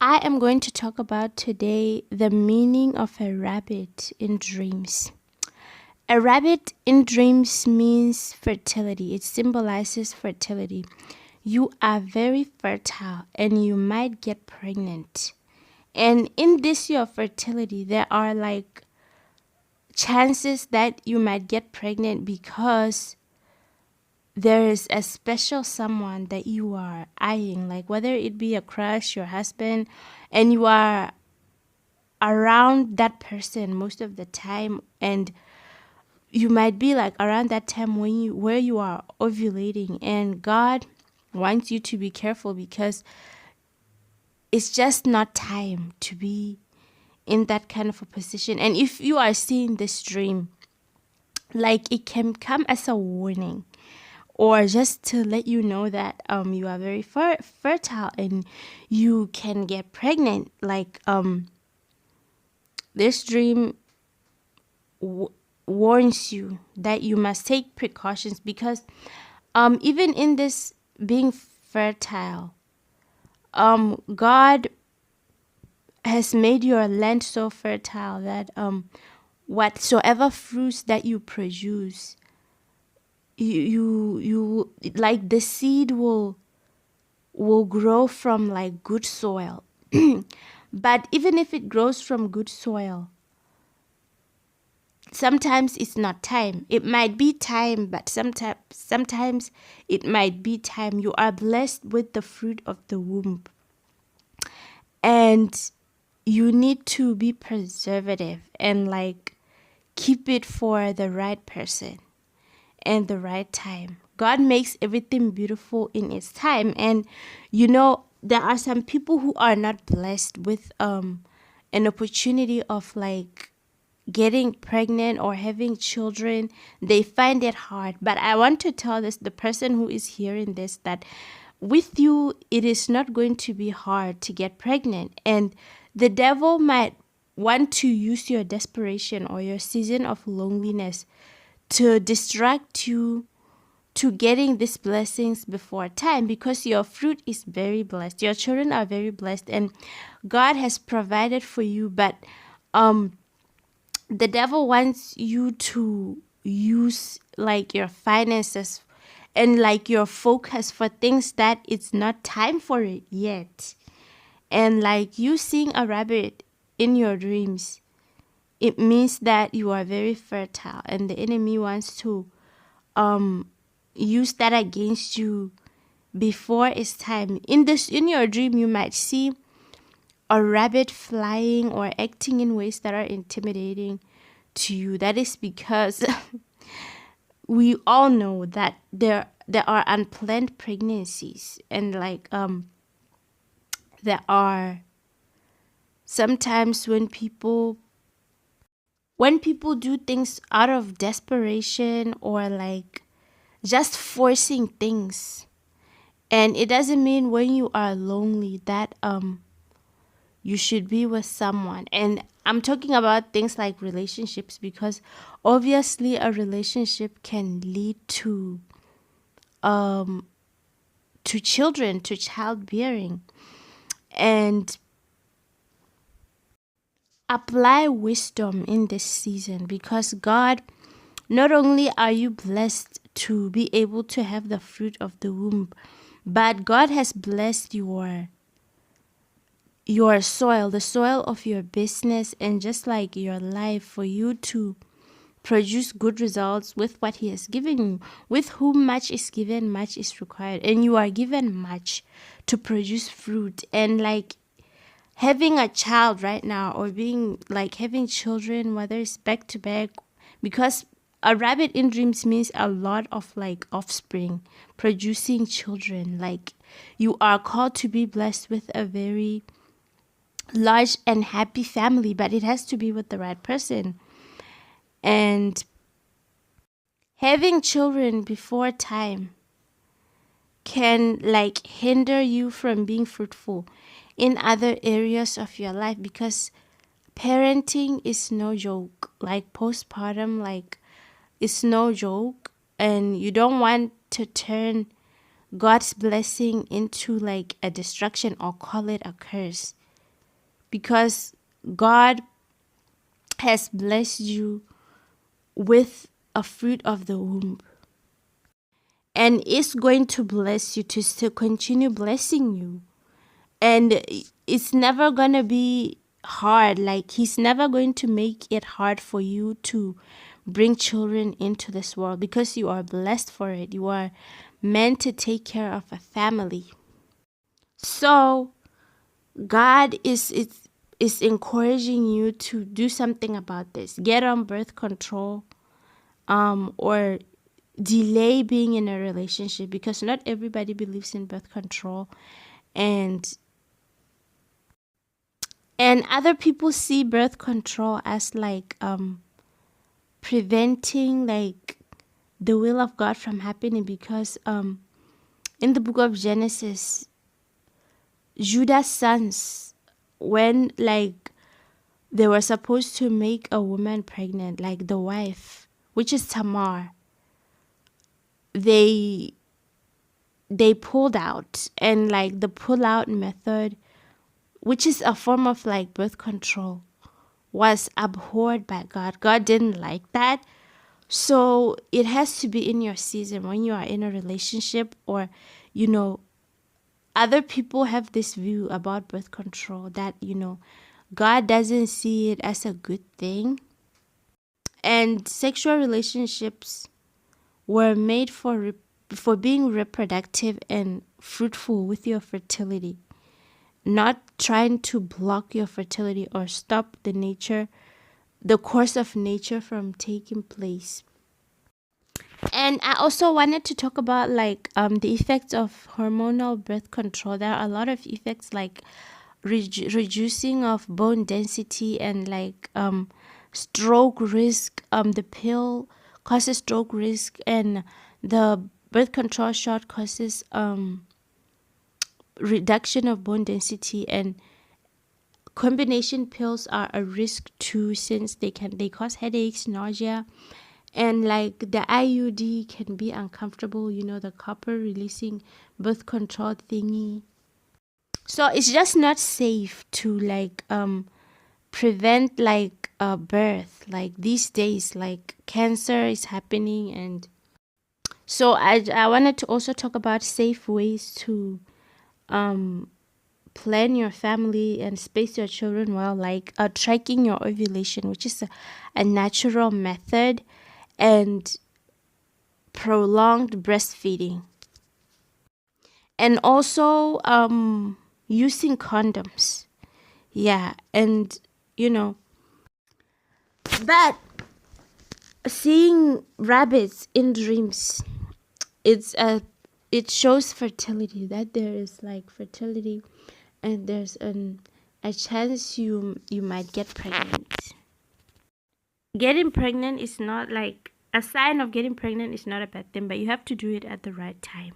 I am going to talk about today the meaning of a rabbit in dreams. A rabbit in dreams means fertility. It symbolizes fertility. You are very fertile and you might get pregnant. And in this your fertility, there are like chances that you might get pregnant because there is a special someone that you are eyeing, like whether it be a crush, your husband, and you are around that person most of the time, and you might be like around that time when you where you are ovulating, and God wants you to be careful because it's just not time to be in that kind of a position. And if you are seeing this dream, like it can come as a warning or just to let you know that you are very fertile and you can get pregnant. Like this dream warns you that you must take precautions because even in this being fertile, God has made your land so fertile that whatsoever fruits that you produce, you like the seed will grow from like good soil. But even if it grows from good soil, sometimes it's not time. It might be time, but sometimes it might be time. You are blessed with the fruit of the womb, and you need to be preservative and like keep it for the right person and the right time. God makes everything beautiful in its time. And there are some people who are not blessed with an opportunity of like getting pregnant or having children. They find it hard. But I want to tell the person who is hearing this, that with you it is not going to be hard to get pregnant. And the devil might want to use your desperation or your season of loneliness to distract you to getting these blessings before time, because your fruit is very blessed. Your children are very blessed and God has provided for you. But the devil wants you to use like your finances and like your focus for things that it's not time for it yet. And like you seeing a rabbit in your dreams, it means that you are very fertile and the enemy wants to use that against you before it's time. In your dream you might see a rabbit flying or acting in ways that are intimidating to you. That is because we all know that there are unplanned pregnancies, and like there are sometimes when people do things out of desperation or like just forcing things. And it doesn't mean when you are lonely that you should be with someone. And I'm talking about things like relationships, because obviously a relationship can lead to children, to childbearing. And apply wisdom in this season, because God, not only are you blessed to be able to have the fruit of the womb, but God has blessed your soil, the soil of your business, and just like your life, for you to produce good results with what He has given you. With whom much is given, much is required. And you are given much to produce fruit. And like having a child right now, or being like having children, whether it's back to back, because a rabbit in dreams means a lot of like offspring, producing children. Like you are called to be blessed with a very large and happy family, but it has to be with the right person. And having children before time can like hinder you from being fruitful in other areas of your life, because parenting is no joke. Like postpartum, like it's no joke, and you don't want to turn God's blessing into like a destruction or call it a curse. because God has blessed you with a fruit of the womb, and is going to bless you to still continue blessing you. And it's never gonna be hard. Like, he's never going to make it hard for you to bring children into this world, because you are blessed for it. You are meant to take care of a family. So God is encouraging you to do something about this. Get on birth control, or delay being in a relationship, because not everybody believes in birth control, and other people see birth control as like preventing like the will of God from happening, because in the book of Genesis, Judah's sons, when like they were supposed to make a woman pregnant, like the wife, which is Tamar, they pulled out, and like the pull out method, which is a form of like birth control, was abhorred by God. God didn't like that. So it has to be in your season when you are in a relationship, or other people have this view about birth control that God doesn't see it as a good thing. And sexual relationships were made for being reproductive and fruitful with your fertility, not trying to block your fertility or stop the course of nature from taking place. And I also wanted to talk about like the effects of hormonal birth control. There are a lot of effects, like reducing of bone density, and like stroke risk. The pill causes stroke risk, and the birth control shot causes reduction of bone density. And combination pills are a risk too, since they cause headaches, nausea, and like the IUD can be uncomfortable, the copper releasing birth control thingy. So it's just not safe to like prevent like birth. Like these days, like cancer is happening, and so I wanted to also talk about safe ways to plan your family and space your children well, like tracking your ovulation, which is a natural method, and prolonged breastfeeding, and also using condoms. Yeah, and but seeing rabbits in dreams, it shows fertility, that there is like fertility, and there's a chance you might get pregnant. Getting pregnant is not like a sign of getting pregnant is not a bad thing, but you have to do it at the right time.